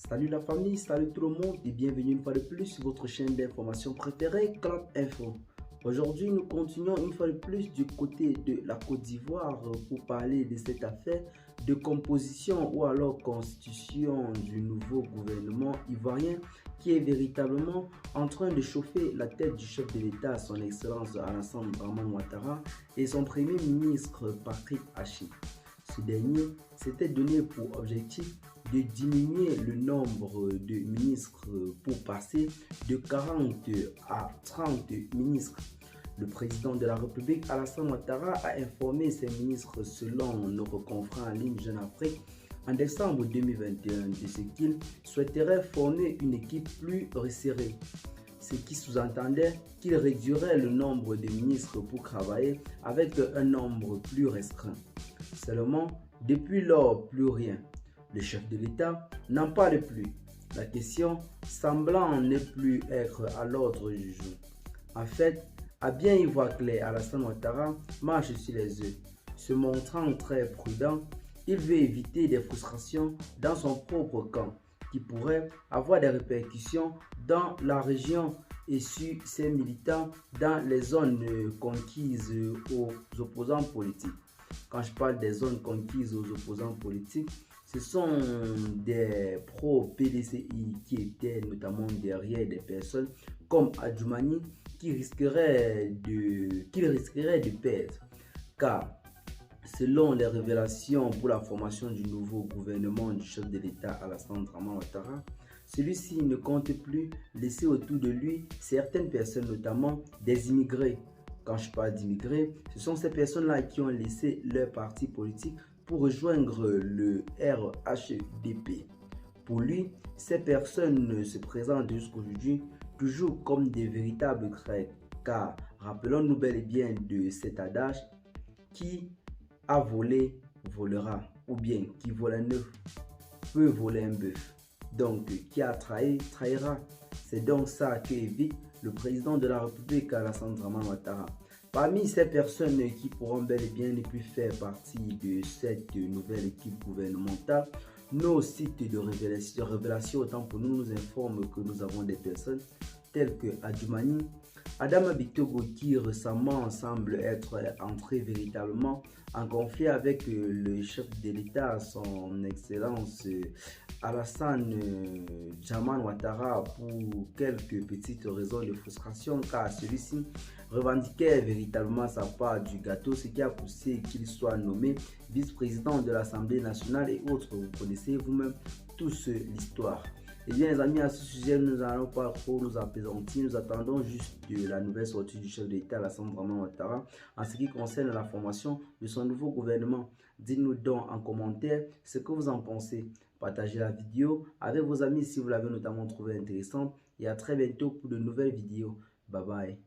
Salut la famille, salut tout le monde et bienvenue une fois de plus sur votre chaîne d'information préférée, Clap Info. Aujourd'hui, nous continuons une fois de plus du côté de la Côte d'Ivoire pour parler de cette affaire de composition ou alors constitution du nouveau gouvernement ivoirien qui est véritablement en train de chauffer la tête du chef de l'État, son Excellence Alassane Dramane Ouattara, et son Premier ministre Patrick Achi. Ce dernier s'était donné pour objectif de diminuer le nombre de ministres pour passer de 40 à 30 ministres. Le président de la République, Alassane Ouattara, a informé ses ministres selon notre confrère en ligne Jeune Afrique en décembre 2021 de ce qu'il souhaiterait former une équipe plus resserrée. Ce qui sous-entendait qu'il réduirait le nombre de ministres pour travailler avec un nombre plus restreint. Seulement, depuis lors, plus rien. Le chef de l'État n'en parle plus. La question semblant ne plus être à l'ordre du jour. En fait, à bien y voir clair, Alassane Ouattara marche sur les œufs. Se montrant très prudent, il veut éviter des frustrations dans son propre camp qui pourraient avoir des répercussions dans la région et sur ses militants dans les zones conquises aux opposants politiques. Quand je parle des zones conquises aux opposants politiques, ce sont des pro-PDCI qui étaient notamment derrière des personnes comme Adjoumani qui risqueraient de perdre. Car selon les révélations pour la formation du nouveau gouvernement du chef de l'État Alassane Dramane Ouattara, celui-ci ne compte plus laisser autour de lui certaines personnes, notamment des immigrés. Quand je parle d'immigrés, ce sont ces personnes-là qui ont laissé leur parti politique pour rejoindre le RHDP. Pour lui, ces personnes se présentent jusqu'aujourd'hui toujours comme des véritables traîtres, car rappelons-nous bel et bien de cet adage qui a volé, volera, ou bien qui vole un œuf peut voler un bœuf. Donc, qui a trahi, trahira. C'est donc ça que évite le président de la République, Alassane Dramane Ouattara. Parmi ces personnes qui pourront bel et bien ne plus faire partie de cette nouvelle équipe gouvernementale, nos sites de révélation, autant pour nous informent que nous avons des personnes telles que Adjoumani, Adama Bitogo qui récemment semble être entré véritablement en conflit avec le chef de l'État, son Excellence Alassane Dramane Ouattara pour quelques petites raisons de frustration car celui-ci revendiquait véritablement sa part du gâteau, ce qui a poussé qu'il soit nommé vice-président de l'Assemblée nationale et autres. Vous connaissez vous-même tous l'histoire. Et bien les amis, à ce sujet, nous n'allons pas trop nous apaisantir. Nous attendons juste la nouvelle sortie du chef de l'État, Alassane Dramane Ouattara, en ce qui concerne la formation de son nouveau gouvernement. Dites-nous donc en commentaire ce que vous en pensez. Partagez la vidéo avec vos amis si vous l'avez notamment trouvé intéressante. Et à très bientôt pour de nouvelles vidéos. Bye bye.